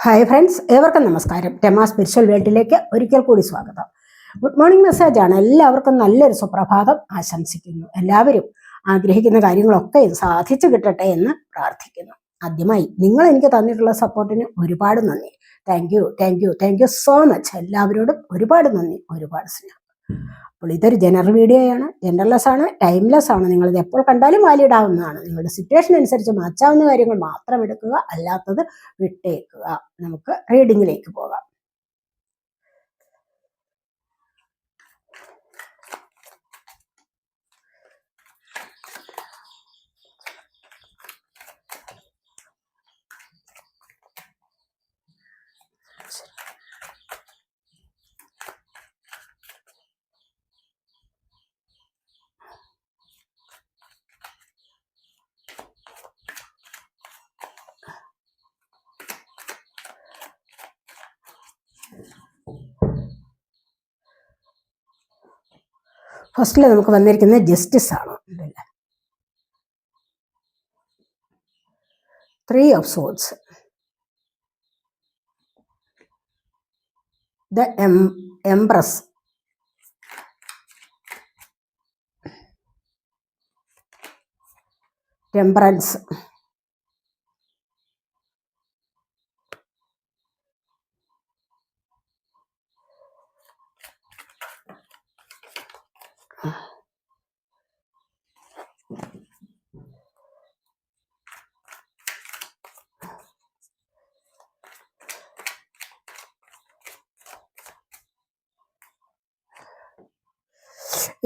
Hi friends, ഏവർക്കും നമസ്കാരം. Rama spiritual വേൾഡിലേക്ക് ഒരിക്കൽ കൂടി സ്വാഗതം. ഗുഡ് മോർണിംഗ് മെസ്സേജാണ്. എല്ലാവർക്കും നല്ലൊരു സുപ്രഭാതം ആശംസിക്കുന്നു. എല്ലാവരും ആഗ്രഹിക്കുന്ന കാര്യങ്ങളൊക്കെ സാധിച്ചു കിട്ടട്ടെ എന്ന് പ്രാർത്ഥിക്കുന്നു. ആദ്യമായി നിങ്ങൾ എനിക്ക് തന്നിട്ടുള്ള സപ്പോർട്ടിന് ഒരുപാട് നന്ദി. Thank you so much. എല്ലാവരോടും ഒരുപാട് നന്ദി, ഒരുപാട് സ്നേഹം. അപ്പോൾ ഇതൊരു ജനറൽ വീഡിയോയാണ്, ജെൻഡർലെസ് ആണ്, ടൈംലെസ് ആണ്. നിങ്ങളിത് എപ്പോൾ കണ്ടാലും വാലിഡ് ആവുന്നതാണ്. നിങ്ങളുടെ സിറ്റുവേഷൻ അനുസരിച്ച് മാറ്റാവുന്ന കാര്യങ്ങൾ മാത്രം എടുക്കുക, അല്ലാത്തത് വിട്ടേക്കുക. നമുക്ക് റീഡിങ്ങിലേക്ക് പോകാം. ഫസ്റ്റിൽ നമുക്ക് വന്നിരിക്കുന്നത് ജസ്റ്റിസ് ആണ്. 3 of Swords, the Empress, Temperance,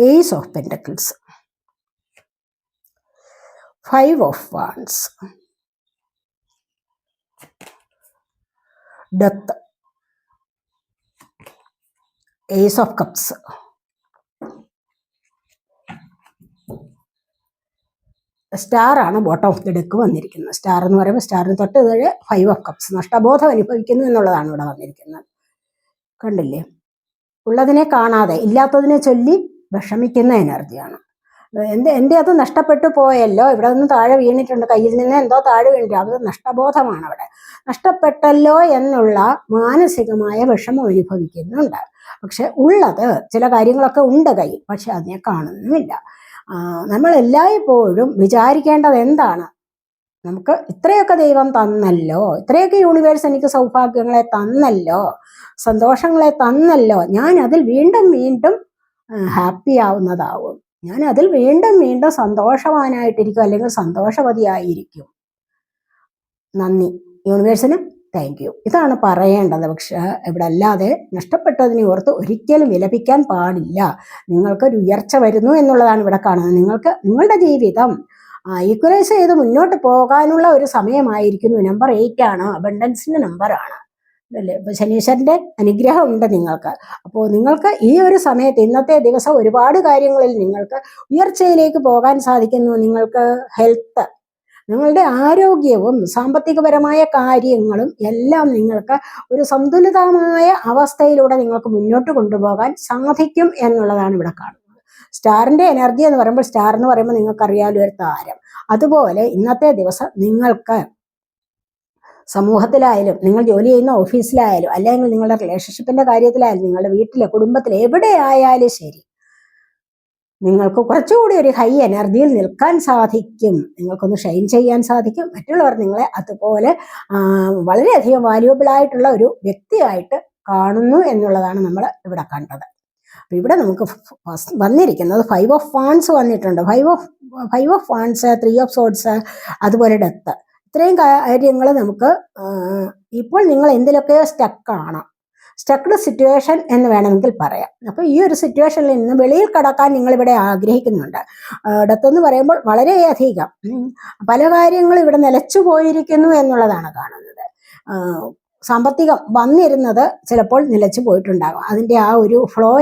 Ace of Pentacles, 5 of Wands, Death, Ace of Cups, star ആണ് ബോട്ടം ഓഫ് ദി ഡെക്ക് വന്നിരിക്കുന്നത്. സ്റ്റാർ എന്ന് പറയുമ്പോൾ സ്റ്റാറിന് തൊട്ട് ഇതേ 5 of Cups, നഷ്ടബോധം അനുഭവിക്കുന്നു എന്നുള്ളതാണ് ഇവിടെ വന്നിരിക്കുന്നത്. കണ്ടില്ലേ? ഉള്ളതിനെ കാണാതെ ഇല്ലാത്തതിനെ ചൊല്ലി വിഷമിക്കുന്ന എനർജിയാണ്. എൻ്റെ അത് നഷ്ടപ്പെട്ടു പോയല്ലോ, ഇവിടെ നിന്ന് താഴെ വീണിട്ടുണ്ട്, കയ്യിൽ നിന്ന് എന്തോ താഴെ വീണിട്ട്, അത് നഷ്ടബോധമാണ്. അവിടെ നഷ്ടപ്പെട്ടല്ലോ എന്നുള്ള മാനസികമായ വിഷമം അനുഭവിക്കുന്നുണ്ട്. പക്ഷെ ഉള്ളത് ചില കാര്യങ്ങളൊക്കെ ഉണ്ട് കയ്യിൽ, പക്ഷെ അതിനെ കാണുന്നുമില്ല. നമ്മൾ എല്ലായ്പ്പോഴും വിചാരിക്കേണ്ടത് എന്താണ്? നമുക്ക് ഇത്രയൊക്കെ ദൈവം തന്നല്ലോ, ഇത്രയൊക്കെ യൂണിവേഴ്സ് എനിക്ക് സൗഭാഗ്യങ്ങളെ തന്നല്ലോ, സന്തോഷങ്ങളെ തന്നല്ലോ, ഞാൻ അതിൽ വീണ്ടും വീണ്ടും ഹാപ്പി ആവുന്നതാവും, ഞാൻ അതിൽ വീണ്ടും വീണ്ടും സന്തോഷവാനായിട്ടിരിക്കും, അല്ലെങ്കിൽ സന്തോഷവതിയായിരിക്കും. നന്ദി യൂണിവേഴ്സിന്, താങ്ക് യു, ഇതാണ് പറയേണ്ടത്. പക്ഷെ ഇവിടെ അല്ലാതെ നഷ്ടപ്പെട്ടതിനെ ഓർത്ത് ഒരിക്കലും വിലപിക്കാൻ പാടില്ല. നിങ്ങൾക്കൊരു ഉയർച്ച വരുന്നു എന്നുള്ളതാണ് ഇവിടെ കാണുന്നത്. നിങ്ങൾക്ക് നിങ്ങളുടെ ജീവിതം ഈക്വലൈസ് ചെയ്ത് മുന്നോട്ട് പോകാനുള്ള ഒരു സമയമായിരിക്കുന്നു. നമ്പർ 8 ആണ്, അബണ്ടൻസിന്റെ നമ്പറാണ് അല്ലേ. ഇപ്പൊ ശനീശ്വരന്റെ അനുഗ്രഹം ഉണ്ട് നിങ്ങൾക്ക്. അപ്പോൾ നിങ്ങൾക്ക് ഈ ഒരു സമയത്ത്, ഇന്നത്തെ ദിവസം ഒരുപാട് കാര്യങ്ങളിൽ നിങ്ങൾക്ക് ഉയർച്ചയിലേക്ക് പോകാൻ സാധിക്കുന്നു. നിങ്ങൾക്ക് ഹെൽത്ത്, നിങ്ങളുടെ ആരോഗ്യവും സാമ്പത്തികപരമായ കാര്യങ്ങളും എല്ലാം നിങ്ങൾക്ക് ഒരു സന്തുലിതമായ അവസ്ഥയിലൂടെ നിങ്ങൾക്ക് മുന്നോട്ട് കൊണ്ടുപോകാൻ സാധിക്കും എന്നുള്ളതാണ് ഇവിടെ കാണുന്നത്. സ്റ്റാറിന്റെ എനർജി എന്ന് പറയുമ്പോൾ, സ്റ്റാർ എന്ന് പറയുമ്പോൾ നിങ്ങൾക്കറിയാലോ ഒരു താരം. അതുപോലെ ഇന്നത്തെ ദിവസം നിങ്ങൾക്ക് സമൂഹത്തിലായാലും, നിങ്ങൾ ജോലി ചെയ്യുന്ന ഓഫീസിലായാലും, അല്ലെങ്കിൽ നിങ്ങളുടെ റിലേഷൻഷിപ്പിന്റെ കാര്യത്തിലായാലും, നിങ്ങളുടെ വീട്ടിലെ കുടുംബത്തിൽ എവിടെയായാലും ശരി, നിങ്ങൾക്ക് കുറച്ചുകൂടി ഒരു ഹൈ എനർജിയിൽ നിൽക്കാൻ സാധിക്കും. നിങ്ങൾക്കൊന്ന് ഷൈൻ ചെയ്യാൻ സാധിക്കും. മറ്റുള്ളവർ നിങ്ങളെ അതുപോലെ വളരെയധികം വാല്യുബിൾ ആയിട്ടുള്ള ഒരു വ്യക്തിയായിട്ട് കാണുന്നു എന്നുള്ളതാണ് നമ്മൾ ഇവിടെ കണ്ടത്. അപ്പൊ ഇവിടെ നമുക്ക് വന്നിരിക്കുന്നത് 5 of Wands വന്നിട്ടുണ്ട്. 5 of Wands, 3 of Swords, അതുപോലെ ഡെത്ത്. ഇത്രയും കാര്യങ്ങൾ നമുക്ക് ഇപ്പോൾ നിങ്ങൾ എന്തിലൊക്കെ സ്റ്റക്ക്ഡ് സിറ്റുവേഷൻ എന്ന് വേണമെങ്കിൽ പറയാം. അപ്പോൾ ഈ ഒരു സിറ്റുവേഷനിൽ നിന്ന് വെളിയിൽ കടക്കാൻ നിങ്ങളിവിടെ ആഗ്രഹിക്കുന്നുണ്ട്. ഡെത്ത് എന്ന് പറയുമ്പോൾ വളരെയധികം പല കാര്യങ്ങളും ഇവിടെ നിലച്ചു പോയിരിക്കുന്നു എന്നുള്ളതാണ് കാണുന്നത്. സാമ്പത്തികം വന്നിരുന്നത് ചിലപ്പോൾ നിലച്ചു പോയിട്ടുണ്ടാകും, അതിൻ്റെ ആ ഒരു ഫ്ലോ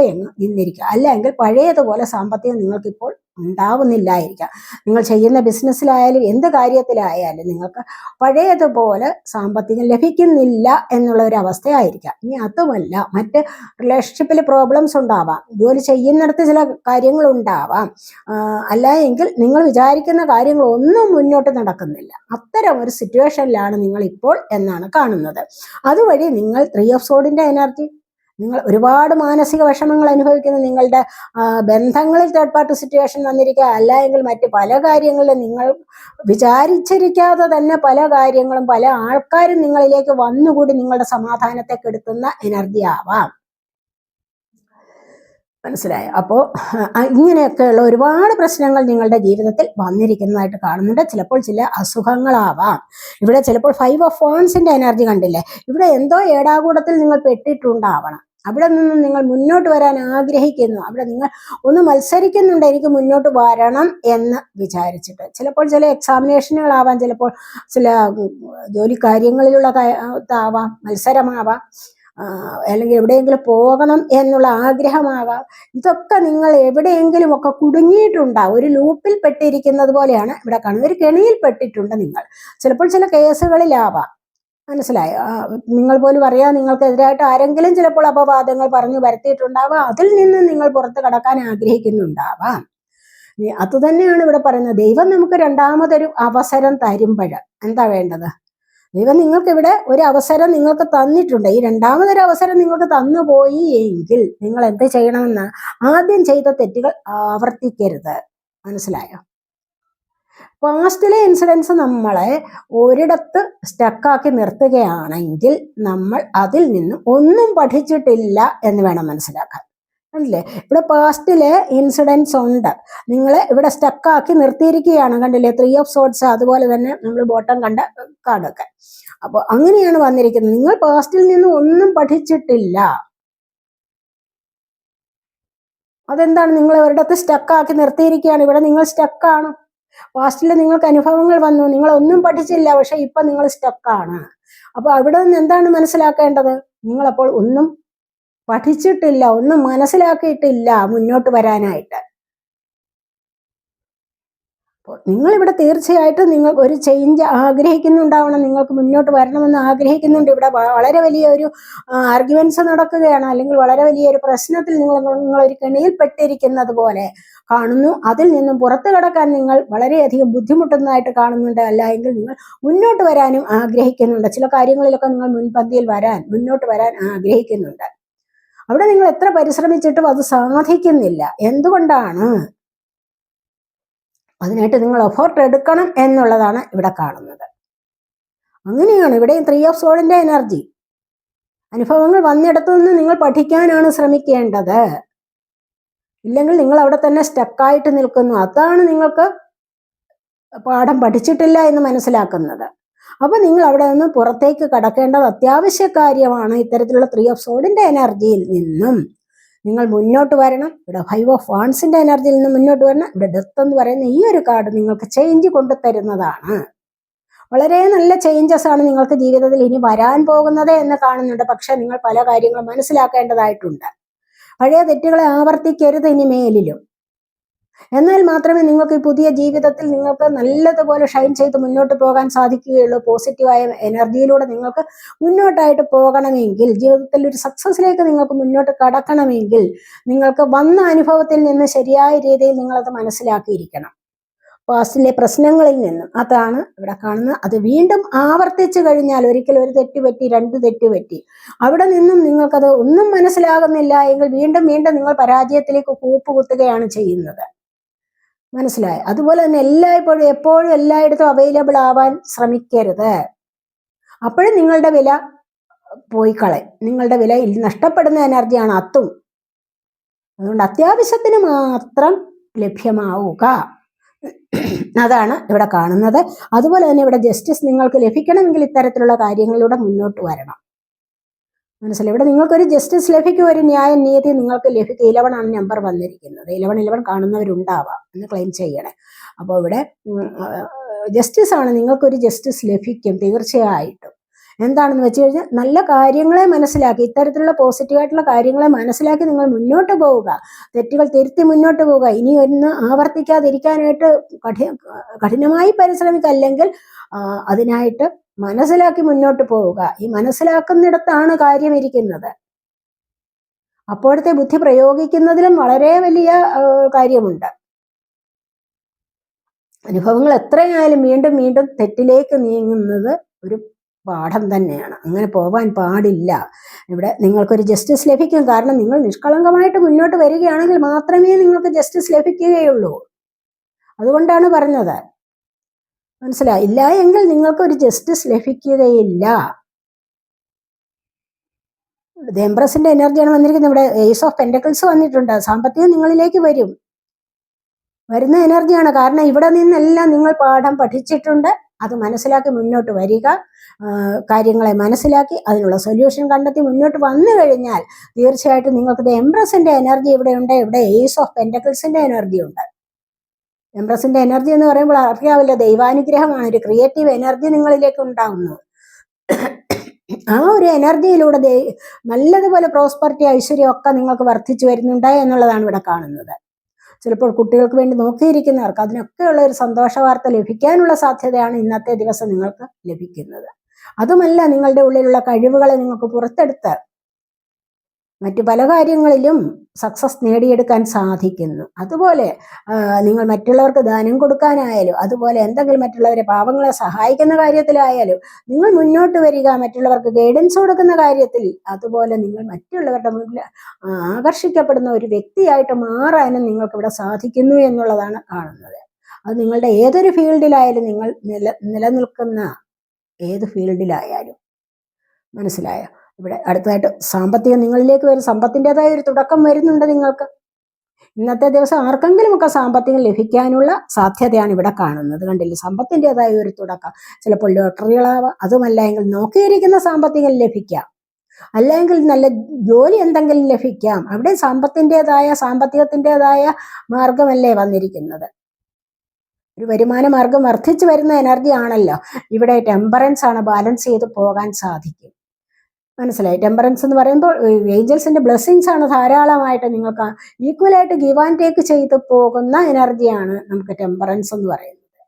നിന്നിരിക്കുക. അല്ലെങ്കിൽ പഴയതുപോലെ സാമ്പത്തികം നിങ്ങൾക്കിപ്പോൾ ഉണ്ടാവുന്നില്ലായിരിക്കാം. നിങ്ങൾ ചെയ്യുന്ന ബിസിനസ്സിലായാലും എന്ത് കാര്യത്തിലായാലും നിങ്ങൾക്ക് പഴയതുപോലെ സാമ്പത്തികം ലഭിക്കുന്നില്ല എന്നുള്ള ഒരു അവസ്ഥയായിരിക്കാം. ഇനി അതുമല്ല, മറ്റ് റിലേഷൻഷിപ്പിൽ പ്രോബ്ലംസ് ഉണ്ടാവാം, ജോലി ചെയ്യുന്നിടത്ത് ചില കാര്യങ്ങൾ ഉണ്ടാവാം, അല്ല എങ്കിൽ നിങ്ങൾ വിചാരിക്കുന്ന കാര്യങ്ങളൊന്നും മുന്നോട്ട് നടക്കുന്നില്ല. അത്തരം ഒരു സിറ്റുവേഷനിലാണ് നിങ്ങൾ ഇപ്പോൾ എന്നാണ് കാണുന്നത്. അതുവഴി നിങ്ങൾ 3 ഓഫ് സോഡിന്റെ എനർജി, നിങ്ങൾ ഒരുപാട് മാനസിക വിഷമങ്ങൾ അനുഭവിക്കുന്ന, നിങ്ങളുടെ ബന്ധങ്ങളിൽ തേർഡ് പാർട്ടി സിറ്റുവേഷൻ വന്നിരിക്കുക, അല്ല എങ്കിൽ മറ്റ് പല കാര്യങ്ങളിലും നിങ്ങൾ വിചാരിച്ചിരിക്കാതെ തന്നെ പല കാര്യങ്ങളും പല ആൾക്കാരും നിങ്ങളിലേക്ക് വന്നുകൂടി നിങ്ങളുടെ സമാധാനത്തെ കെടുത്തുന്ന എനർജി ആവാം. മനസ്സിലായോ? അപ്പോൾ ഇങ്ങനെയൊക്കെയുള്ള ഒരുപാട് പ്രശ്നങ്ങൾ നിങ്ങളുടെ ജീവിതത്തിൽ വന്നിരിക്കുന്നതായിട്ട് കാണുന്നുണ്ട്. ചിലപ്പോൾ ചില അസുഖങ്ങളാവാം. ഇവിടെ ചിലപ്പോൾ 5 ഓഫ് വാൻസിന്റെ എനർജി കണ്ടില്ലേ? ഇവിടെ എന്തോ ഏടാകൂടത്തിൽ നിങ്ങൾ പെട്ടിട്ടുണ്ടാവണം. അവിടെ നിന്നും നിങ്ങൾ മുന്നോട്ട് വരാൻ ആഗ്രഹിക്കുന്നു. അവിടെ നിങ്ങൾ ഒന്ന് മത്സരിക്കുന്നുണ്ട്, എനിക്ക് മുന്നോട്ട് വരണം എന്ന് വിചാരിച്ചിട്ട്. ചിലപ്പോൾ ചില എക്സാമിനേഷനുകളാവാം, ചിലപ്പോൾ ചില ജോലി കാര്യങ്ങളിലുള്ള ആവാം, മത്സരമാവാം, അല്ലെങ്കിൽ എവിടെയെങ്കിലും പോകണം എന്നുള്ള ആഗ്രഹമാകാം. ഇതൊക്കെ നിങ്ങൾ എവിടെയെങ്കിലും ഒക്കെ കുടുങ്ങിയിട്ടുണ്ടാവും, ഒരു ലൂപ്പിൽ പെട്ടിരിക്കുന്നത് പോലെയാണ് ഇവിടെ കാണുന്നത്. ഒരു കെണിയിൽ പെട്ടിട്ടുണ്ട് നിങ്ങൾ. ചിലപ്പോൾ ചില കേസുകളിലാവാം. മനസ്സിലായോ? നിങ്ങൾ പോലും അറിയാം, നിങ്ങൾക്കെതിരായിട്ട് ആരെങ്കിലും ചിലപ്പോൾ അപവാദങ്ങൾ പറഞ്ഞു വരുത്തിയിട്ടുണ്ടാവാം. അതിൽ നിന്ന് നിങ്ങൾ പുറത്ത് കടക്കാൻ ആഗ്രഹിക്കുന്നുണ്ടാവാം. അതുതന്നെയാണ് ഇവിടെ പറയുന്നത്. ദൈവം നമുക്ക് രണ്ടാമതൊരു അവസരം തരുമ്പോൾ എന്താ വേണ്ടത്? ദൈവം നിങ്ങൾക്ക് ഇവിടെ ഒരു അവസരം നിങ്ങൾക്ക് തന്നിട്ടുണ്ട്. ഈ രണ്ടാമതൊരു അവസരം നിങ്ങൾക്ക് തന്നുപോയി എങ്കിൽ നിങ്ങൾ എന്ത് ചെയ്യണമെന്ന്, ആദ്യം ചെയ്ത തെറ്റുകൾ ആവർത്തിക്കരുത്. മനസ്സിലായോ? പാസ്റ്റിലെ ഇൻസിഡൻസ് നമ്മളെ ഒരിടത്ത് സ്റ്റക്കാക്കി നിർത്തുകയാണെങ്കിൽ നമ്മൾ അതിൽ നിന്നും ഒന്നും പഠിച്ചിട്ടില്ല എന്ന് വേണം മനസ്സിലാക്കാൻ. കണ്ടില്ലേ? ഇവിടെ പാസ്റ്റിലെ ഇൻസിഡൻസ് ഉണ്ട്, നിങ്ങളെ ഇവിടെ സ്റ്റക്കാക്കി നിർത്തിയിരിക്കുകയാണ്. കണ്ടില്ലേ? 3 ഓഫ് സോഡ്സ്, അതുപോലെ തന്നെ നമ്മൾ ബോട്ടം കണ്ട കാർഡൊക്കെ. അപ്പോൾ അങ്ങനെയാണ് വന്നിരിക്കുന്നത്. നിങ്ങൾ പാസ്റ്റിൽ നിന്ന് ഒന്നും പഠിച്ചിട്ടില്ല. അതെന്താണ്? നിങ്ങൾ ഒരിടത്ത് സ്റ്റക്കാക്കി നിർത്തിയിരിക്കുകയാണ്. ഇവിടെ നിങ്ങൾ സ്റ്റക്കാണ്. പാസ്റ്റിൽ നിങ്ങൾക്ക് അനുഭവങ്ങൾ വന്നു, നിങ്ങൾ ഒന്നും പഠിച്ചില്ല, പക്ഷെ ഇപ്പൊ നിങ്ങൾ സ്റ്റക്കാണ്. അപ്പൊ അവിടെ നിന്ന് എന്താണ് മനസ്സിലാക്കേണ്ടത്? നിങ്ങളപ്പോൾ ഒന്നും പഠിച്ചിട്ടില്ല, ഒന്നും മനസ്സിലാക്കിയിട്ടില്ല മുന്നോട്ട് വരാനായിട്ട്. നിങ്ങളിവിടെ തീർച്ചയായിട്ടും നിങ്ങൾ ഒരു ചേഞ്ച് ആഗ്രഹിക്കുന്നുണ്ടാവണം, നിങ്ങൾക്ക് മുന്നോട്ട് വരണമെന്ന് ആഗ്രഹിക്കുന്നുണ്ട്. ഇവിടെ വളരെ വലിയൊരു ആർഗ്യുമെന്റ്സ് നടക്കുകയാണ്, അല്ലെങ്കിൽ വളരെ വലിയൊരു പ്രശ്നത്തിൽ നിങ്ങളൊരു കെണിയിൽ പെട്ടിരിക്കുന്നത് പോലെ കാണുന്നു. അതിൽ നിന്നും പുറത്തു കടക്കാൻ നിങ്ങൾ വളരെയധികം ബുദ്ധിമുട്ടുന്നതായിട്ട് കാണുന്നുണ്ട്. അല്ല എങ്കിൽ നിങ്ങൾ മുന്നോട്ട് വരാനും ആഗ്രഹിക്കുന്നുണ്ട്. ചില കാര്യങ്ങളിലൊക്കെ നിങ്ങൾ മുൻപന്തിയിൽ മുന്നോട്ട് വരാൻ ആഗ്രഹിക്കുന്നുണ്ട്. അവിടെ നിങ്ങൾ എത്ര പരിശ്രമിച്ചിട്ടും അത് സാധിക്കുന്നില്ല. എന്തുകൊണ്ടാണ്? അതിനായിട്ട് നിങ്ങൾ എഫേർട്ട് എടുക്കണം എന്നുള്ളതാണ് ഇവിടെ കാണുന്നത്. അങ്ങനെയാണ് ഇവിടെയും 3 ഓഫ് സോഡിന്റെ എനർജി. അനുഭവങ്ങൾ വന്നിടത്തു നിന്ന് നിങ്ങൾ പഠിക്കാനാണ് ശ്രമിക്കേണ്ടത്. ഇല്ലെങ്കിൽ നിങ്ങൾ അവിടെ തന്നെ സ്റ്റക്കായിട്ട് നിൽക്കുന്നു. അതാണ് നിങ്ങൾക്ക് പാഠം പഠിച്ചിട്ടില്ല എന്ന് മനസ്സിലാക്കുന്നത്. അപ്പൊ നിങ്ങൾ അവിടെ നിന്ന് പുറത്തേക്ക് കടക്കേണ്ടത് അത്യാവശ്യ കാര്യമാണ്. ഇത്തരത്തിലുള്ള 3 ഓഫ് സോഡിന്റെ എനർജിയിൽ നിന്നും നിങ്ങൾ മുന്നോട്ട് വരണം. ഇവിടെ 5 ഓഫ് വാൻസിന്റെ എനർജിയിൽ നിന്ന് മുന്നോട്ട് വരണം. ഇവിടെ ഡെത്ത് എന്ന് പറയുന്ന ഈ ഒരു കാർഡ് നിങ്ങൾക്ക് ചേഞ്ച് കൊണ്ടുതരുന്നതാണ്. വളരെ നല്ല ചേഞ്ചസ് ആണ് നിങ്ങൾക്ക് ജീവിതത്തിൽ ഇനി വരാൻ പോകുന്നത് എന്ന് കാണുന്നുണ്ട്. പക്ഷെ നിങ്ങൾ പല കാര്യങ്ങളും മനസ്സിലാക്കേണ്ടതായിട്ടുണ്ട്. പഴയ തെറ്റുകളെ ആവർത്തിക്കരുത് ഇനി മേലിലും. എന്നാൽ മാത്രമേ നിങ്ങൾക്ക് ഈ പുതിയ ജീവിതത്തിൽ നിങ്ങൾക്ക് നല്ലതുപോലെ ഷൈൻ ചെയ്ത് മുന്നോട്ട് പോകാൻ സാധിക്കുകയുള്ളൂ. പോസിറ്റീവായ എനർജിയിലൂടെ നിങ്ങൾക്ക് മുന്നോട്ടായിട്ട് പോകണമെങ്കിൽ, ജീവിതത്തിൽ ഒരു സക്സസിലേക്ക് നിങ്ങൾക്ക് മുന്നോട്ട് കടക്കണമെങ്കിൽ നിങ്ങൾക്ക് വന്ന അനുഭവത്തിൽ നിന്ന് ശരിയായ രീതിയിൽ നിങ്ങളത് മനസ്സിലാക്കിയിരിക്കണം. പാസ്റ്റിലെ പ്രശ്നങ്ങളിൽ നിന്നും. അതാണ് ഇവിടെ കാണുന്നത്. അത് വീണ്ടും ആവർത്തിച്ചു കഴിഞ്ഞാൽ, ഒരിക്കൽ ഒരു തെറ്റ് പറ്റി, 2 തെറ്റ് പറ്റി, അവിടെ നിന്നും നിങ്ങൾക്കത് ഒന്നും മനസ്സിലാകുന്നില്ല എങ്കിൽ വീണ്ടും വീണ്ടും നിങ്ങൾ പരാജയത്തിലേക്ക് കൂപ്പുകുത്തുകയാണ് ചെയ്യുന്നത്. മനസ്സിലായി? അതുപോലെ തന്നെ എപ്പോഴും എല്ലായിടത്തും അവൈലബിൾ ആവാൻ ശ്രമിക്കരുത്. അപ്പോഴും നിങ്ങളുടെ വില പോയി കളയും. നിങ്ങളുടെ വില നഷ്ടപ്പെടുന്ന എനർജിയാണ് അത്തും. അതുകൊണ്ട് അത്യാവശ്യത്തിന് മാത്രം ലഭ്യമാവുക. അതാണ് ഇവിടെ കാണുന്നത്. അതുപോലെ തന്നെ ഇവിടെ ജസ്റ്റിസ് നിങ്ങൾക്ക് ലഭിക്കണമെങ്കിൽ ഇത്തരത്തിലുള്ള കാര്യങ്ങളിലൂടെ മുന്നോട്ട് വരണം. മനസ്സിലായി? ഇവിടെ നിങ്ങൾക്കൊരു ജസ്റ്റിസ് ലഭിക്കും, ഒരു ന്യായ നീതി നിങ്ങൾക്ക് ലഭിക്കും. 11 ആണ് നമ്പർ വന്നിരിക്കുന്നത്. 11 കാണുന്നവരുണ്ടാവാം എന്ന് ക്ലെയിം ചെയ്യണേ. അപ്പോൾ ഇവിടെ ജസ്റ്റിസ് ആണ്, നിങ്ങൾക്കൊരു ജസ്റ്റിസ് ലഭിക്കും തീർച്ചയായിട്ടും. എന്താണെന്ന് വെച്ച് കഴിഞ്ഞാൽ നല്ല കാര്യങ്ങളെ മനസ്സിലാക്കി, ഇത്തരത്തിലുള്ള പോസിറ്റീവായിട്ടുള്ള കാര്യങ്ങളെ മനസ്സിലാക്കി നിങ്ങൾ മുന്നോട്ട് പോവുക, തെറ്റുകൾ തിരുത്തി മുന്നോട്ട് പോവുക. ഇനി ഒന്ന് ആവർത്തിക്കാതിരിക്കാനായിട്ട് കഠിനമായി പരിശ്രമിക്കുക, അല്ലെങ്കിൽ അതിനായിട്ട് മനസ്സിലാക്കി മുന്നോട്ട് പോവുക. ഈ മനസ്സിലാക്കുന്നിടത്താണ് കാര്യം ഇരിക്കുന്നത്. അപ്പോഴത്തെ ബുദ്ധി പ്രയോഗിക്കുന്നതിലും വളരെ വലിയ കാര്യമുണ്ട്. അനുഭവങ്ങൾ എത്രയായാലും വീണ്ടും വീണ്ടും തെറ്റിലേക്ക് നീങ്ങുന്നത് ഒരു പാഠം തന്നെയാണ്. അങ്ങനെ പോകാൻ പാടില്ല. ഇവിടെ നിങ്ങൾക്കൊരു ജസ്റ്റിസ് ലഭിക്കും. കാരണം നിങ്ങൾ നിഷ്കളങ്കമായിട്ട് മുന്നോട്ട് വരികയാണെങ്കിൽ മാത്രമേ നിങ്ങൾക്ക് ജസ്റ്റിസ് ലഭിക്കുകയുള്ളൂ. അതുകൊണ്ടാണ് പറഞ്ഞത്, മനസ്സിലായി? ഇല്ല എങ്കിൽ നിങ്ങൾക്ക് ഒരു ജസ്റ്റിസ് ലഭിക്കുകയില്ല. എംപ്രസിന്റെ എനർജിയാണ് വന്നിരിക്കുന്നത്. ഇവിടെ ഏസ് ഓഫ് പെന്റക്കിൾസ് വന്നിട്ടുണ്ട്. സാമ്പത്തികം നിങ്ങളിലേക്ക് വരുന്ന എനർജിയാണ്. കാരണം ഇവിടെ നിന്നെല്ലാം നിങ്ങൾ പാഠം പഠിച്ചിട്ടുണ്ട്. അത് മനസ്സിലാക്കി മുന്നോട്ട് വരിക, കാര്യങ്ങളെ മനസ്സിലാക്കി അതിനുള്ള സൊല്യൂഷൻ കണ്ടെത്തി മുന്നോട്ട് വന്നു കഴിഞ്ഞാൽ തീർച്ചയായിട്ടും നിങ്ങൾക്ക് എംപ്രസിന്റെ എനർജി ഇവിടെയുണ്ട്. ഇവിടെ ഏസ് ഓഫ് പെന്റക്കിൾസിന്റെ എനർജി ഉണ്ട്. എംപ്രസിന്റെ എനർജി എന്ന് പറയുമ്പോൾ അറിയാവില്ല, ദൈവാനുഗ്രഹമാണ്. ഒരു ക്രിയേറ്റീവ് എനർജി നിങ്ങളിലേക്ക് ഉണ്ടാകുന്നു. ആ ഒരു എനർജിയിലൂടെ നല്ലതുപോലെ പ്രോസ്പെറിറ്റി, ഐശ്വര്യം ഒക്കെ നിങ്ങൾക്ക് വർദ്ധിച്ചു വരുന്നുണ്ട് എന്നുള്ളതാണ് ഇവിടെ കാണുന്നത്. ചിലപ്പോൾ കുട്ടികൾക്ക് വേണ്ടി നോക്കിയിരിക്കുന്നവർക്ക് അതിനൊക്കെയുള്ള ഒരു സന്തോഷ വാർത്ത ലഭിക്കാനുള്ള സാധ്യതയാണ് ഇന്നത്തെ ദിവസം നിങ്ങൾക്ക് ലഭിക്കുന്നത്. അതുമല്ല, നിങ്ങളുടെ ഉള്ളിലുള്ള കഴിവുകളെ നിങ്ങൾക്ക് പുറത്തെടുത്ത് മറ്റു പല കാര്യങ്ങളിലും സക്സസ് നേടിയെടുക്കാൻ സാധിക്കുന്നു. അതുപോലെ നിങ്ങൾ മറ്റുള്ളവർക്ക് ദാനം കൊടുക്കാനായാലും, അതുപോലെ എന്തെങ്കിലും മറ്റുള്ളവരെ പാവങ്ങളെ സഹായിക്കുന്ന കാര്യത്തിലായാലും നിങ്ങൾ മുന്നോട്ട് വരിക. മറ്റുള്ളവർക്ക് ഗൈഡൻസ് കൊടുക്കുന്ന കാര്യത്തിൽ, അതുപോലെ നിങ്ങൾ മറ്റുള്ളവരുടെ മുന്നിൽ ആകർഷിക്കപ്പെടുന്ന ഒരു വ്യക്തിയായിട്ട് മാറാനും നിങ്ങൾക്ക് ഇവിടെ സാധിക്കുന്നു എന്നുള്ളതാണ് കാണുന്നത്. അത് നിങ്ങളുടെ ഏതൊരു ഫീൽഡിലായാലും, നിങ്ങൾ നിലനിൽക്കുന്ന ഏത് ഫീൽഡിലായാലും. മനസ്സിലായോ? ഇവിടെ അടുത്തതായിട്ട് സാമ്പത്തികം നിങ്ങളിലേക്ക് വരും. സമ്പത്തിൻ്റെതായ ഒരു തുടക്കം വരുന്നുണ്ട് നിങ്ങൾക്ക്. ഇന്നത്തെ ദിവസം ആർക്കെങ്കിലും ഒക്കെ സാമ്പത്തികം ലഭിക്കാനുള്ള സാധ്യതയാണ് ഇവിടെ കാണുന്നത്. കണ്ടില്ലേ? സമ്പത്തിൻ്റെതായ ഒരു തുടക്കം. ചിലപ്പോൾ ലോട്ടറികളാവാം, അതുമല്ല എങ്കിൽ നോക്കിയിരിക്കുന്ന സാമ്പത്തികം ലഭിക്കാം, അല്ലെങ്കിൽ നല്ല ജോലി എന്തെങ്കിലും ലഭിക്കാം. അവിടെ സാമ്പത്തികത്തിൻ്റെതായ മാർഗമല്ലേ വന്നിരിക്കുന്നത്. ഒരു വരുമാന മാർഗം വർദ്ധിച്ചു വരുന്ന എനർജി ആണല്ലോ. ഇവിടെ ടെമ്പറൻസ് ആണ്, ബാലൻസ് ചെയ്ത് പോകാൻ സാധിക്കും. മനസ്സിലായി? ടെമ്പറൻസ് എന്ന് പറയുമ്പോൾ ഏഞ്ചൽസിന്റെ ബ്ലെസ്സിങ്സ് ആണ് ധാരാളമായിട്ട് നിങ്ങൾക്ക് ഈക്വലായിട്ട് ഗിവ് ആൻഡ് ടേക്ക് ചെയ്ത് പോകുന്ന എനർജിയാണ് നമുക്ക് ടെമ്പറൻസ് എന്ന് പറയുന്നത്.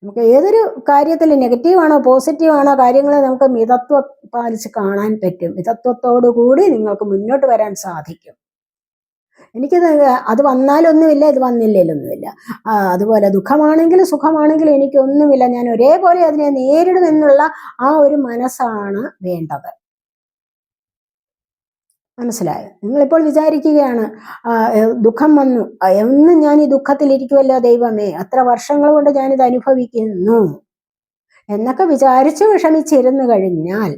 നമുക്ക് ഏതൊരു കാര്യത്തിൽ നെഗറ്റീവ് ആണോ പോസിറ്റീവ് ആണോ കാര്യങ്ങളെ നമുക്ക് മിതത്വം പാലിച്ച് കാണാൻ പറ്റും. മിതത്വത്തോടു കൂടി നിങ്ങൾക്ക് മുന്നോട്ട് വരാൻ സാധിക്കും. എനിക്കത് അത് വന്നാലൊന്നുമില്ല, ഇത് വന്നില്ലേലൊന്നുമില്ല. അതുപോലെ ദുഃഖമാണെങ്കിലും സുഖമാണെങ്കിലും എനിക്കൊന്നുമില്ല, ഞാൻ ഒരേപോലെ അതിനെ നേരിടുമെന്നുള്ള ആ ഒരു മനസ്സാണ് വേണ്ടത്. മനസ്സിലായോ? നിങ്ങളിപ്പോൾ വിചാരിക്കുകയാണ്, ദുഃഖം വന്നു, എന്നും ഞാൻ ഈ ദുഃഖത്തിലിരിക്കുമല്ലോ ദൈവമേ, അത്ര വർഷങ്ങൾ കൊണ്ട് ഞാനിത് അനുഭവിക്കുന്നു എന്നൊക്കെ വിചാരിച്ച് വിഷമിച്ചിരുന്നു കഴിഞ്ഞാൽ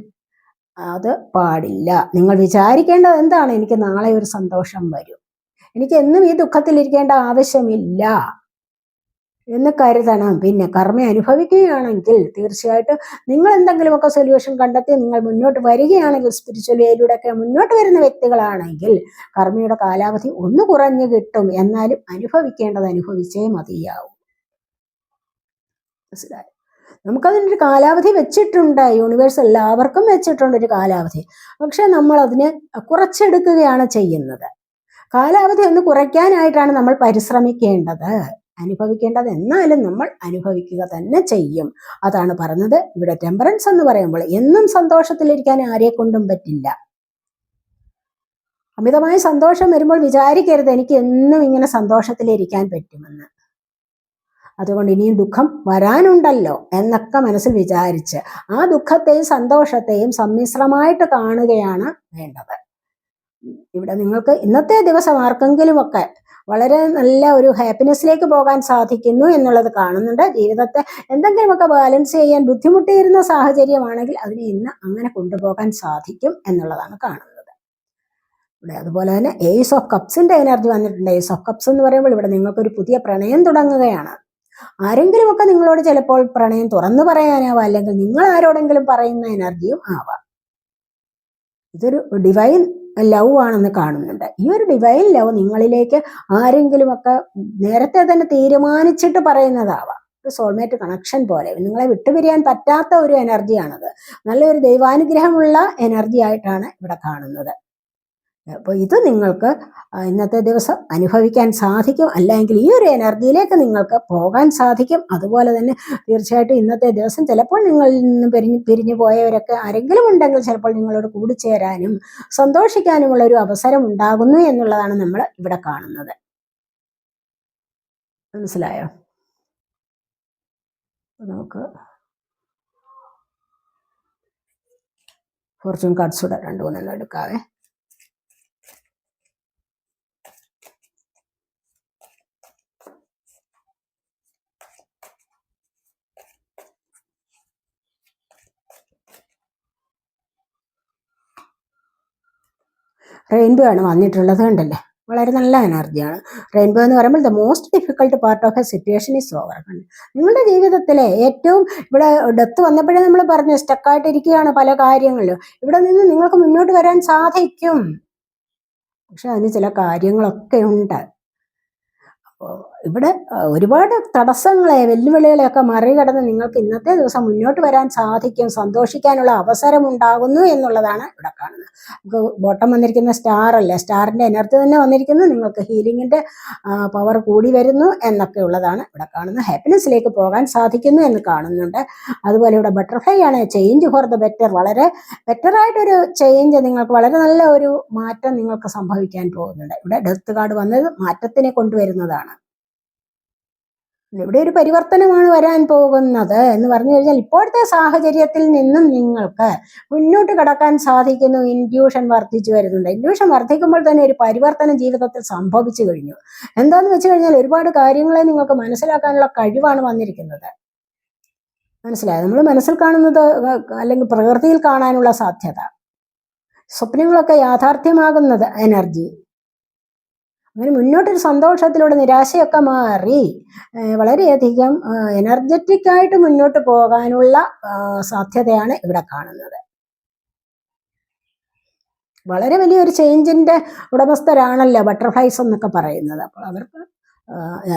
അത് പാടില്ല. നിങ്ങൾ വിചാരിക്കേണ്ടത് എന്താണ്? എനിക്ക് നാളെ ഒരു സന്തോഷം വരും, എനിക്ക് എന്നും ഈ ദുഃഖത്തിലിരിക്കേണ്ട ആവശ്യമില്ല എന്ന് കരുതണം. പിന്നെ കർമ്മ അനുഭവിക്കുകയാണെങ്കിൽ തീർച്ചയായിട്ടും നിങ്ങൾ എന്തെങ്കിലുമൊക്കെ സൊല്യൂഷൻ കണ്ടെത്തി നിങ്ങൾ മുന്നോട്ട് വരികയാണെങ്കിൽ, സ്പിരിച്വൽ വേയിലൂടെയൊക്കെ മുന്നോട്ട് വരുന്ന വ്യക്തികളാണെങ്കിൽ കർമ്മയുടെ കാലാവധി ഒന്ന് കുറഞ്ഞു കിട്ടും. എന്നാലും അനുഭവിക്കേണ്ടത് അനുഭവിച്ചേ മതിയാവും. മനസ്സിലായി? നമുക്കതിനൊരു കാലാവധി വെച്ചിട്ടുണ്ട്. യൂണിവേഴ്സ് എല്ലാവർക്കും വെച്ചിട്ടുണ്ട് ഒരു കാലാവധി. പക്ഷെ നമ്മൾ അതിനെ കുറച്ചെടുക്കുകയാണ് ചെയ്യുന്നത്. കാലാവധി ഒന്ന് കുറയ്ക്കാനായിട്ടാണ് നമ്മൾ പരിശ്രമിക്കേണ്ടത്. അനുഭവിക്കേണ്ടത് എന്നാലും നമ്മൾ അനുഭവിക്കുക തന്നെ ചെയ്യും. അതാണ് പറഞ്ഞത് ഇവിടെ. ടെമ്പറൻസ് എന്ന് പറയുമ്പോൾ എന്നും സന്തോഷത്തിലിരിക്കാൻ ആരെ കൊണ്ടും പറ്റില്ല. അമിതമായ സന്തോഷം വരുമ്പോൾ വിചാരിക്കരുത് എനിക്ക് എന്നും ഇങ്ങനെ സന്തോഷത്തിലിരിക്കാൻ പറ്റുമെന്ന്. അതുകൊണ്ട് ഇനിയും ദുഃഖം വരാനുണ്ടല്ലോ എന്നൊക്കെ മനസ്സിൽ വിചാരിച്ച് ആ ദുഃഖത്തെയും സന്തോഷത്തെയും സമ്മിശ്രമായിട്ട് കാണുകയാണ് വേണ്ടത്. ഇവിടെ നിങ്ങൾക്ക് ഇന്നത്തെ ദിവസം ആർക്കെങ്കിലുമൊക്കെ വളരെ നല്ല ഒരു ഹാപ്പിനെസ്സിലേക്ക് പോകാൻ സാധിക്കുന്നു എന്നുള്ളത് കാണുന്നുണ്ട്. ജീവിതത്തെ എന്തെങ്കിലുമൊക്കെ ബാലൻസ് ചെയ്യാൻ ബുദ്ധിമുട്ടിയിരുന്ന സാഹചര്യമാണെങ്കിൽ അതിനെ ഇന്ന് അങ്ങനെ കൊണ്ടുപോകാൻ സാധിക്കും എന്നുള്ളതാണ് കാണുന്നത്. ഇവിടെ അതുപോലെ തന്നെ ഏസ് ഓഫ് കപ്സിന്റെ എനർജി വന്നിട്ടുണ്ട്. ഏസ് ഓഫ് കപ്സ് എന്ന് പറയുമ്പോൾ ഇവിടെ നിങ്ങൾക്കൊരു പുതിയ പ്രണയം തുടങ്ങുകയാണ്. ആരെങ്കിലുമൊക്കെ നിങ്ങളോട് ചിലപ്പോൾ പ്രണയം തുറന്നു പറയാനാവാം, അല്ലെങ്കിൽ നിങ്ങൾ ആരോടെങ്കിലും പറയുന്ന എനർജിയും ആവാം. ഇതൊരു ഡിവൈൻ ലവ് ആണെന്ന് കാണുന്നുണ്ട്. ഈ ഒരു ഡിവൈൻ ലവ് നിങ്ങളിലേക്ക് ആരെങ്കിലുമൊക്കെ നേരത്തെ തന്നെ തീരുമാനിച്ചിട്ട് പറയുന്നതാവാം. ഒരു സോൾമേറ്റ് കണക്ഷൻ പോലെ നിങ്ങളെ വിട്ടുപിരിയാൻ പറ്റാത്ത ഒരു എനർജിയാണത്. നല്ലൊരു ദൈവാനുഗ്രഹമുള്ള എനർജി ആയിട്ടാണ് ഇവിടെ കാണുന്നത്. അപ്പോൾ ഇത് നിങ്ങൾക്ക് ഇന്നത്തെ ദിവസം അനുഭവിക്കാൻ സാധിക്കും, അല്ലെങ്കിൽ ഈ ഒരു എനർജിയിലേക്ക് നിങ്ങൾക്ക് പോകാൻ സാധിക്കും. അതുപോലെ തന്നെ തീർച്ചയായിട്ടും ഇന്നത്തെ ദിവസം ചിലപ്പോൾ നിങ്ങളിൽ നിന്ന് പിരിഞ്ഞു പോയവരൊക്കെ ആരെങ്കിലും ഉണ്ടെങ്കിൽ ചിലപ്പോൾ നിങ്ങളോട് കൂടിച്ചേരാനും സന്തോഷിക്കാനുമുള്ള ഒരു അവസരം ഉണ്ടാകുന്നു എന്നുള്ളതാണ് നമ്മൾ ഇവിടെ കാണുന്നത്. മനസ്സിലായോ? നമുക്ക് ഫോർച്യൂൺ കാർഡ്സ് കൂടെ 2-3 എടുക്കാവേ. റെയിൻബോ ആണ് വന്നിട്ടുള്ളത്, കണ്ടല്ലേ? വളരെ നല്ല എനർജിയാണ്. റെയിൻബോ എന്ന് പറയുമ്പോൾ the most difficult part of A situation is over. നിങ്ങളുടെ ജീവിതത്തിലെ ഏറ്റവും ഇവിടെ ഡെത്ത് വന്നപ്പോഴേ നമ്മൾ പറഞ്ഞു സ്റ്റക്കായിട്ടിരിക്കുകയാണ് പല കാര്യങ്ങളിലും. ഇവിടെ നിന്ന് നിങ്ങൾക്ക് മുന്നോട്ട് വരാൻ സാധിക്കും. പക്ഷെ അതിന് ചില കാര്യങ്ങളൊക്കെ ഉണ്ട്. അപ്പോൾ ഇവിടെ ഒരുപാട് തടസ്സങ്ങളെ വെല്ലുവിളികളെയൊക്കെ മറികടന്ന് നിങ്ങൾക്ക് ഇന്നത്തെ ദിവസം മുന്നോട്ട് വരാൻ സാധിക്കും, സന്തോഷിക്കാനുള്ള അവസരം ഉണ്ടാകുന്നു എന്നുള്ളതാണ് ഇവിടെ കാണുന്നത്. നമുക്ക് ബോട്ടം വന്നിരിക്കുന്ന സ്റ്റാർ അല്ലേ, സ്റ്റാറിൻ്റെ എനർജി തന്നെ വന്നിരിക്കുന്നു. നിങ്ങൾക്ക് ഹീലിങ്ങിൻ്റെ പവർ കൂടി വരുന്നു എന്നൊക്കെ ഉള്ളതാണ് ഇവിടെ കാണുന്നത്. ഹാപ്പിനെസ്സിലേക്ക് പോകാൻ സാധിക്കുന്നു എന്ന് കാണുന്നുണ്ട്. അതുപോലെ ഇവിടെ ബട്ടർഫ്ലൈ ആണ്, ചേഞ്ച് ഫോർ ദ ബെറ്റർ. വളരെ ബെറ്ററായിട്ടൊരു ചേഞ്ച് നിങ്ങൾക്ക്, വളരെ നല്ല ഒരു മാറ്റം നിങ്ങൾക്ക് സംഭവിക്കാൻ പോകുന്നുണ്ട്. ഇവിടെ ഡെത്ത് കാർഡ് വന്നത് മാറ്റത്തിനെ കൊണ്ടുവരുന്നതാണ്. ഇവിടെ ഒരു പരിവർത്തനമാണ് വരാൻ പോകുന്നത് എന്ന് പറഞ്ഞു കഴിഞ്ഞാൽ ഇപ്പോഴത്തെ സാഹചര്യത്തിൽ നിന്നും നിങ്ങൾക്ക് മുന്നോട്ട് കടക്കാൻ സാധിക്കുന്നു. ഇൻഡ്യൂഷൻ വർദ്ധിച്ചു വരുന്നുണ്ട്. ഇൻഡ്യൂഷൻ വർദ്ധിക്കുമ്പോൾ തന്നെ ഒരു പരിവർത്തനം ജീവിതത്തിൽ സംഭവിച്ചു കഴിഞ്ഞു. എന്താന്ന് വെച്ച് കഴിഞ്ഞാൽ ഒരുപാട് കാര്യങ്ങളെ നിങ്ങൾക്ക് മനസ്സിലാക്കാനുള്ള കഴിവാണ് വന്നിരിക്കുന്നത്. മനസ്സിലായത്? നമ്മൾ മനസ്സിൽ കാണുന്നത് അല്ലെങ്കിൽ പ്രകൃതിയിൽ കാണാനുള്ള സാധ്യത, സ്വപ്നങ്ങളൊക്കെ യാഥാർത്ഥ്യമാകുന്നത് എനർജി, അങ്ങനെ മുന്നോട്ടൊരു സന്തോഷത്തിലൂടെ നിരാശയൊക്കെ മാറി വളരെയധികം എനർജറ്റിക് ആയിട്ട് മുന്നോട്ട് പോകാനുള്ള സാധ്യതയാണ് ഇവിടെ കാണുന്നത്. വളരെ വലിയൊരു ചേഞ്ചിന്റെ ഉടമസ്ഥരാണല്ലോ ബട്ടർഫ്ലൈസ് എന്നൊക്കെ പറയുന്നത്. അപ്പോൾ അവർക്ക്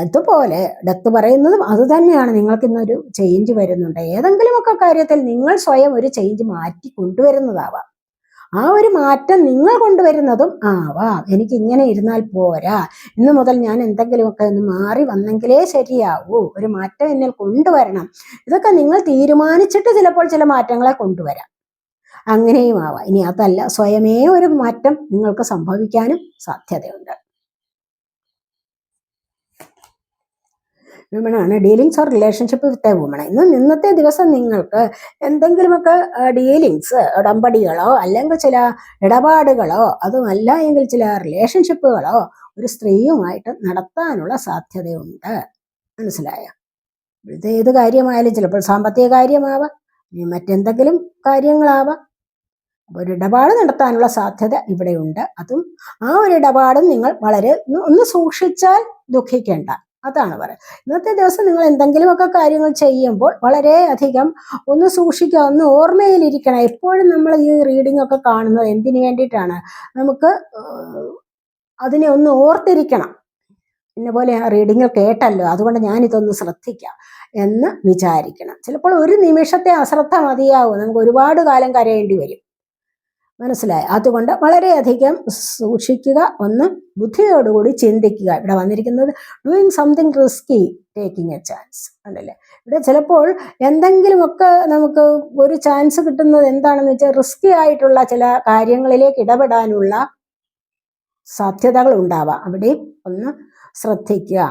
അതുപോലെ ഡെത്ത് പറയുന്നതും അത് തന്നെയാണ്. നിങ്ങൾക്ക് ഇന്നൊരു ചേഞ്ച് വരുന്നുണ്ട്. ഏതെങ്കിലുമൊക്കെ കാര്യത്തിൽ നിങ്ങൾ സ്വയം ഒരു ചേഞ്ച് മാറ്റി കൊണ്ടുവരുന്നതാവാം. ആ ഒരു മാറ്റം നിങ്ങൾ കൊണ്ടുവരുന്നതും ആവാം. എനിക്ക് ഇങ്ങനെ ഇരുന്നാൽ പോരാ, ഇന്നു മുതൽ ഞാൻ എന്തെങ്കിലുമൊക്കെ ഒന്ന് മാറി വന്നെങ്കിലേ ശരിയാവൂ, ഒരു മാറ്റം എന്നിൽ കൊണ്ടുവരണം. ഇതൊക്കെ നിങ്ങൾ തീരുമാനിച്ചിട്ട് ചിലപ്പോൾ ചില മാറ്റങ്ങളെ കൊണ്ടുവരാം. അങ്ങനെയും ആവാം. ഇനി അതല്ല, സ്വയമേ ഒരു മാറ്റം നിങ്ങൾക്ക് സംഭവിക്കാനും സാധ്യതയുണ്ട്. വിമണാണ് dealings or relationship with a woman. ഇന്നത്തെ ദിവസം നിങ്ങൾക്ക് എന്തെങ്കിലുമൊക്കെ ഡീലിങ്സ്, ഉടമ്പടികളോ അല്ലെങ്കിൽ ചില ഇടപാടുകളോ അതുമല്ല എങ്കിൽ ചില റിലേഷൻഷിപ്പുകളോ ഒരു സ്ത്രീയുമായിട്ട് നടത്താനുള്ള സാധ്യതയുണ്ട്. മനസ്സിലായോ? ഇത് ഏത് കാര്യമായാലും ചിലപ്പോൾ സാമ്പത്തിക കാര്യമാവാം, മറ്റെന്തെങ്കിലും കാര്യങ്ങളാവാം. അപ്പോൾ ഒരു ഇടപാട് നടത്താനുള്ള സാധ്യത ഇവിടെയുണ്ട്. അതും ആ ഒരു ഇടപാടും നിങ്ങൾ വളരെ ഒന്ന് സൂക്ഷിച്ചാൽ ദുഃഖിക്കേണ്ട, അതാണ് പറയുന്നത്. ഇന്നത്തെ ദിവസം നിങ്ങൾ എന്തെങ്കിലുമൊക്കെ കാര്യങ്ങൾ ചെയ്യുമ്പോൾ വളരെയധികം ഒന്ന് സൂക്ഷിക്കുക, ഒന്ന് ഓർമ്മയിലിരിക്കണം. എപ്പോഴും നമ്മൾ ഈ റീഡിംഗ് ഒക്കെ കാണുന്നത് എന്തിനു വേണ്ടിയിട്ടാണ്? നമുക്ക് അതിനെ ഒന്ന് ഓർത്തിരിക്കണം. എന്നെ പോലെ റീഡിങ്ങിൽ കേട്ടല്ലോ, അതുകൊണ്ട് ഞാനിതൊന്ന് ശ്രദ്ധിക്കാം എന്ന് വിചാരിക്കണം. ചിലപ്പോൾ ഒരു നിമിഷത്തെ അശ്രദ്ധ മതിയാവും, നമുക്ക് ഒരുപാട് കാലം കരയേണ്ടി വരും. മനസ്സിലായി? അതുകൊണ്ട് വളരെയധികം സൂക്ഷിക്കുക, ഒന്ന് ബുദ്ധിയോടുകൂടി ചിന്തിക്കുക. ഇവിടെ വന്നിരിക്കുന്നത് doing something risky, taking A chance. ഉണ്ടല്ലേ? ഇവിടെ ചിലപ്പോൾ എന്തെങ്കിലുമൊക്കെ നമുക്ക് ഒരു ചാൻസ് കിട്ടുന്നത് എന്താണെന്ന് വെച്ചാൽ റിസ്കി ആയിട്ടുള്ള ചില കാര്യങ്ങളിലേക്ക് ഇടപെടാനുള്ള സാധ്യതകൾ ഉണ്ടാവാം. അവിടെ ഒന്ന് ശ്രദ്ധിക്കുക.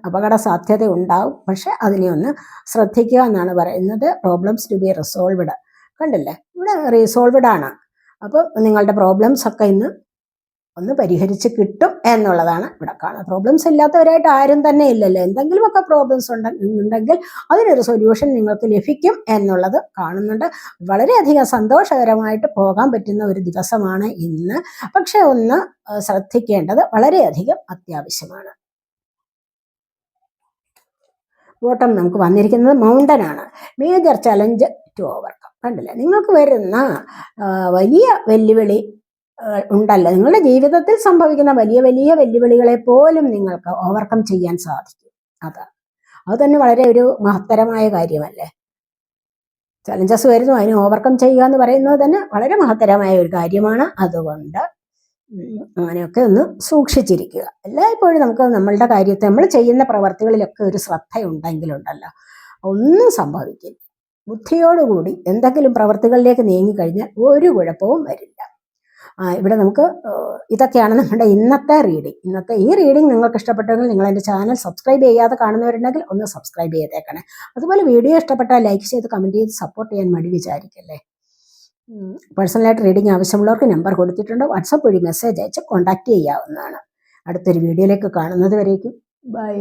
അപകട സാധ്യത ഉണ്ടാവും, പക്ഷെ അതിനെ ഒന്ന് ശ്രദ്ധിക്കുക എന്നാണ് പറയുന്നത്. Problems to be resolved. കണ്ടില്ലേ? ഇവിടെ റിസോൾവ്ഡ് ആണ്. അപ്പോൾ നിങ്ങളുടെ പ്രോബ്ലംസ് ഒക്കെ ഇന്ന് ഒന്ന് പരിഹരിച്ച് കിട്ടും എന്നുള്ളതാണ് ഇവിടെ കാണുന്നത്. പ്രോബ്ലംസ് ഇല്ലാത്തവരായിട്ട് ആരും തന്നെ ഇല്ലല്ലോ. എന്തെങ്കിലുമൊക്കെ പ്രോബ്ലംസ് ഉണ്ടെങ്കിൽ അതിനൊരു സൊല്യൂഷൻ നിങ്ങൾക്ക് ലഭിക്കും എന്നുള്ളത് കാണുന്നുണ്ട്. വളരെയധികം സന്തോഷകരമായിട്ട് പോകാൻ പറ്റുന്ന ഒരു ദിവസമാണ് ഇന്ന്. പക്ഷെ ഒന്ന് ശ്രദ്ധിക്കേണ്ടത് വളരെയധികം അത്യാവശ്യമാണ്. ബോട്ടം നമുക്ക് വന്നിരിക്കുന്നത് മൗണ്ടൻ ആണ്. Major challenge to overcome. കണ്ടില്ലേ? നിങ്ങൾക്ക് വരുന്ന വലിയ വെല്ലുവിളി ഉണ്ടല്ലോ, നിങ്ങളുടെ ജീവിതത്തിൽ സംഭവിക്കുന്ന വലിയ വലിയ വെല്ലുവിളികളെ പോലും നിങ്ങൾക്ക് ഓവർകം ചെയ്യാൻ സാധിക്കും. അതാണ് അത് തന്നെ വളരെ ഒരു മഹത്തരമായ കാര്യമല്ലേ. ചലഞ്ചസ് വരുന്നു, അതിനെ ഓവർകം ചെയ്യുക എന്ന് പറയുന്നത് തന്നെ വളരെ മഹത്തരമായ ഒരു കാര്യമാണ്. അതുകൊണ്ട് അങ്ങനെയൊക്കെ ഒന്ന് സൂക്ഷിച്ചിരിക്കുക. എല്ലായ്പ്പോഴും നമുക്ക് നമ്മളുടെ കാര്യത്തെ, നമ്മൾ ചെയ്യുന്ന പ്രവർത്തികളിലൊക്കെ ഒരു ശ്രദ്ധയുണ്ടെങ്കിലുണ്ടല്ലോ ഒന്നും സംഭവിക്കില്ല. ബുദ്ധിയോടുകൂടി എന്തെങ്കിലും പ്രവർത്തികളിലേക്ക് നീങ്ങിക്കഴിഞ്ഞാൽ ഒരു കുഴപ്പവും വരില്ല. ഇവിടെ നമുക്ക് ഇതൊക്കെയാണ് നമ്മുടെ ഇന്നത്തെ റീഡിങ്. ഇന്നത്തെ ഈ റീഡിങ് നിങ്ങൾക്ക് ഇഷ്ടപ്പെട്ടെങ്കിൽ നിങ്ങൾ എൻ്റെ ചാനൽ സബ്സ്ക്രൈബ് ചെയ്യാതെ കാണുന്നവരുണ്ടെങ്കിൽ ഒന്ന് സബ്സ്ക്രൈബ് ചെയ്തേക്കണേ. അതുപോലെ വീഡിയോ ഇഷ്ടപ്പെട്ടാൽ ലൈക്ക് ചെയ്ത് കമൻറ്റ് ചെയ്ത് സപ്പോർട്ട് ചെയ്യാൻ മടി വിചാരിക്കല്ലേ. പേഴ്സണലായിട്ട് റീഡിങ് ആവശ്യമുള്ളവർക്ക് നമ്പർ കൊടുത്തിട്ടുണ്ട്, വാട്സപ്പ് വഴി മെസ്സേജ് അയച്ച് കോൺടാക്റ്റ് ചെയ്യാവുന്നതാണ്. അടുത്തൊരു വീഡിയോയിലേക്ക് കാണുന്നത് വരേക്കും ബൈ.